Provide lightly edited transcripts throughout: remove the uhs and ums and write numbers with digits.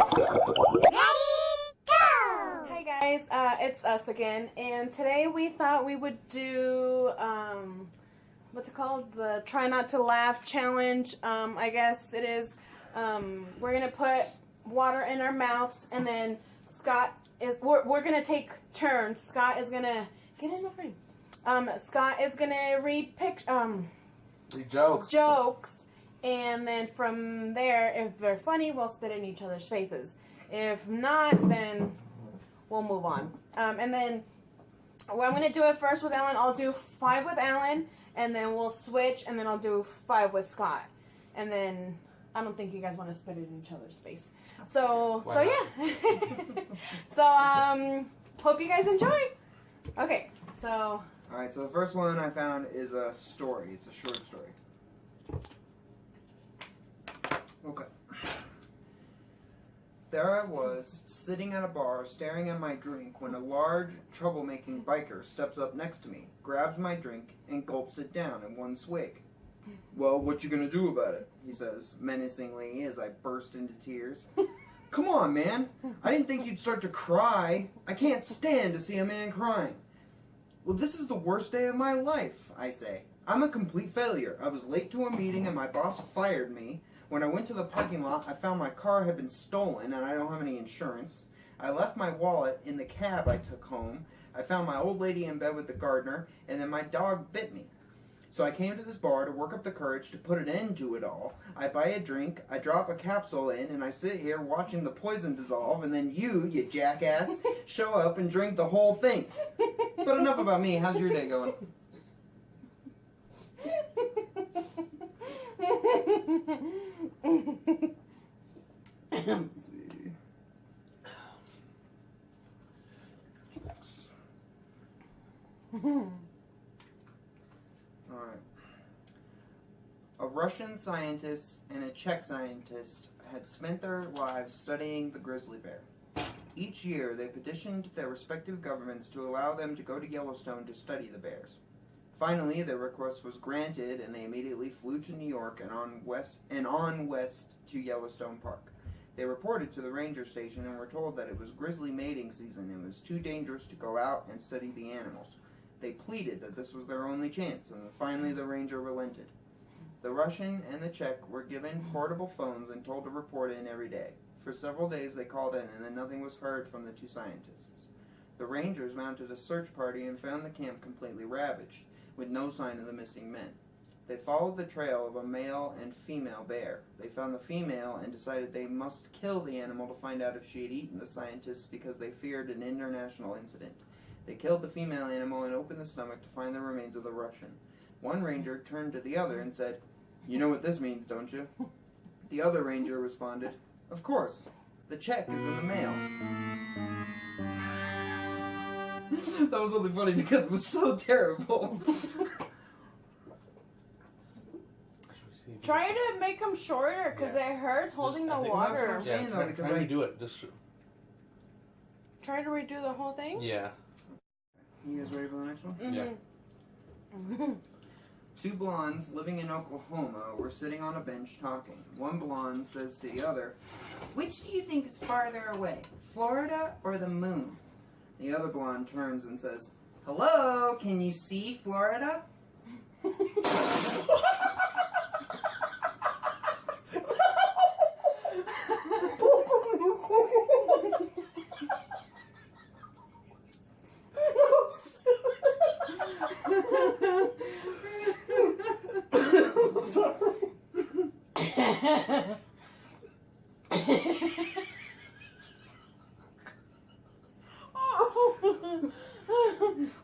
Hi guys, it's us again, and today we thought we would do, what's it called? The Try Not to Laugh challenge. I guess it is. We're gonna put water in our mouths, and then we're gonna take turns. Scott is gonna, get in the frame. Scott is gonna read jokes, and then from there, if they're funny, we'll spit in each other's faces. If not, then we'll move on. And then I'm going to do it first with Alan. I'll do 5 with Alan, and then we'll switch, and then I'll do 5 with Scott. And then I don't think you guys want to spit it in each other's face. So yeah. So hope you guys enjoy. Okay, so. All right, so the first one I found is a story. It's a short story. Okay. There I was, sitting at a bar, staring at my drink, when a large, troublemaking biker steps up next to me, grabs my drink, and gulps it down in one swig. "Well, what you gonna do about it?" he says, menacingly, as I burst into tears. "Come on, man. I didn't think you'd start to cry. I can't stand to see a man crying." "Well, this is the worst day of my life," I say. "I'm a complete failure. I was late to a meeting and my boss fired me. When I went to the parking lot, I found my car had been stolen and I don't have any insurance. I left my wallet in the cab I took home. I found my old lady in bed with the gardener, and then my dog bit me. So I came to this bar to work up the courage to put an end to it all. I buy a drink, I drop a capsule in, and I sit here watching the poison dissolve, and then you jackass, show up and drink the whole thing. But enough about me. How's your day going?" Let's see. Alright. A Russian scientist and a Czech scientist had spent their lives studying the grizzly bear. Each year, they petitioned their respective governments to allow them to go to Yellowstone to study the bears. Finally, their request was granted, and they immediately flew to New York and on west to Yellowstone Park. They reported to the ranger station and were told that it was grizzly mating season and was too dangerous to go out and study the animals. They pleaded that this was their only chance, and finally the ranger relented. The Russian and the Czech were given portable phones and told to report in every day. For several days they called in, and then nothing was heard from the two scientists. The rangers mounted a search party and found the camp completely ravaged, with no sign of the missing men. They followed the trail of a male and female bear. They found the female and decided they must kill the animal to find out if she had eaten the scientists because they feared an international incident. They killed the female animal and opened the stomach to find the remains of the Russian. One ranger turned to the other and said, "You know what this means, don't you?" The other ranger responded, "Of course. The Czech is in the mail." That was only funny because it was so terrible. Try to make them shorter because it hurts holding the water. Yeah, Try to redo it. Try to redo the whole thing? Yeah. You guys ready for the next one? Mm-hmm. Yeah. Two blondes living in Oklahoma were sitting on a bench talking. One blonde says to the other, "Which do you think is farther away, Florida or the moon?" The other blonde turns and says, "Hello, can you see Florida?"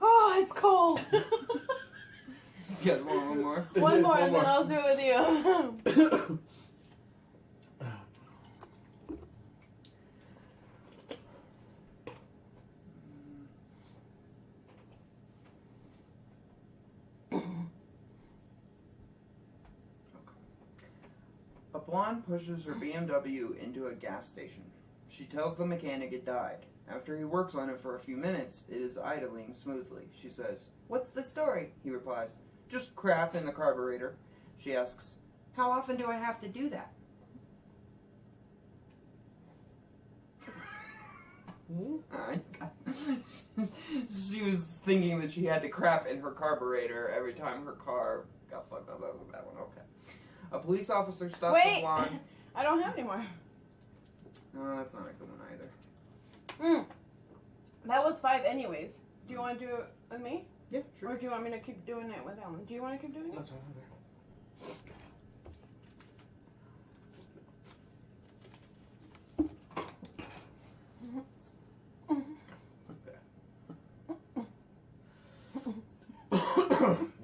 Oh, it's cold. You guys want one more? One more, and then I'll do it with you. A blonde pushes her BMW into a gas station. She tells the mechanic it died. After he works on it for a few minutes, it is idling smoothly. She says, "What's the story?" He replies, "Just crap in the carburetor." She asks, "How often do I have to do that?" She was thinking that she had to crap in her carburetor every time her car got fucked up. That was a bad one. Okay. A police officer stopped the blonde. I don't have any more. No, that's not a good one either. That was 5 anyways. Do you want to do it with me? Yeah, sure. Or do you want me to keep doing it with Ellen? Do you want to keep doing it? That's fine.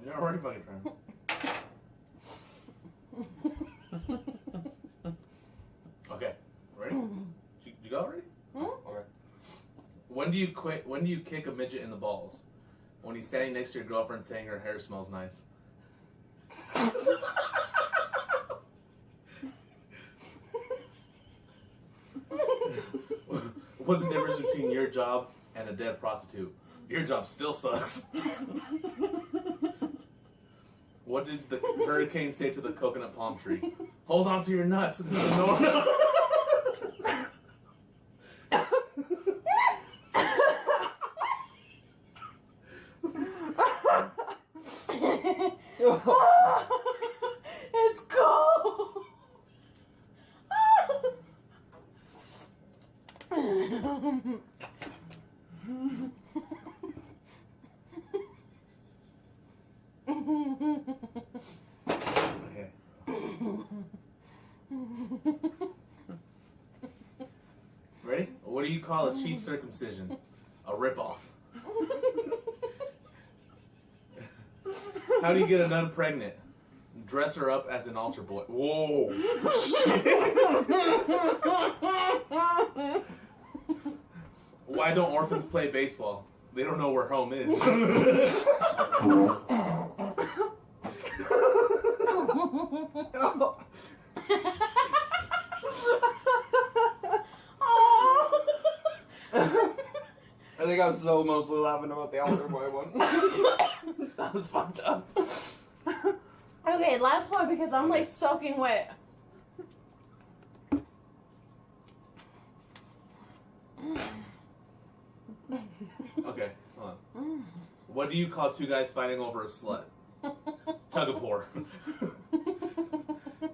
You're already fucking trying. Okay, ready? You go already? Okay. When do you quit? When do you kick a midget in the balls? When he's standing next to your girlfriend saying her hair smells nice. What's the difference between your job and a dead prostitute? Your job still sucks. What did the hurricane say to the coconut palm tree? Hold on to your nuts. It's cold. Okay. Ready? What do you call a cheap circumcision? A ripoff. How do you get a nun pregnant? Dress her up as an altar boy. Whoa. Why don't orphans play baseball? They don't know where home is. I think I'm so mostly laughing about the altar boy one. That was fucked up. Okay, last one because I'm like soaking wet. Okay, hold on. What do you call two guys fighting over a slut? Tug of war.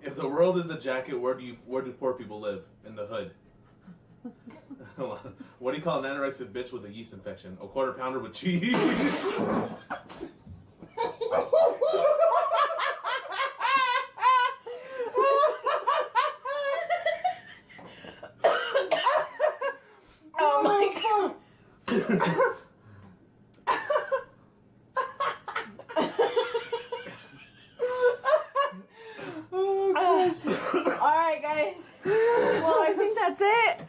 If the world is a jacket, where do poor people live? In the hood. Hold on. What do you call an anorexic bitch with a yeast infection? A quarter pounder with cheese. Oh my god. Alright guys. Well, I think that's it.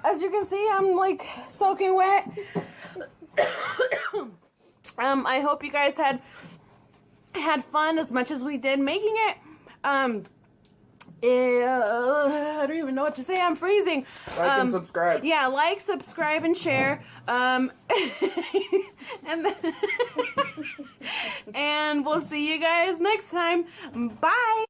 As you can see, I'm like soaking wet. I hope you guys had fun as much as we did making it. I don't even know what to say. I'm freezing. Like and subscribe. Yeah, like, subscribe, and share. And then and we'll see you guys next time. Bye.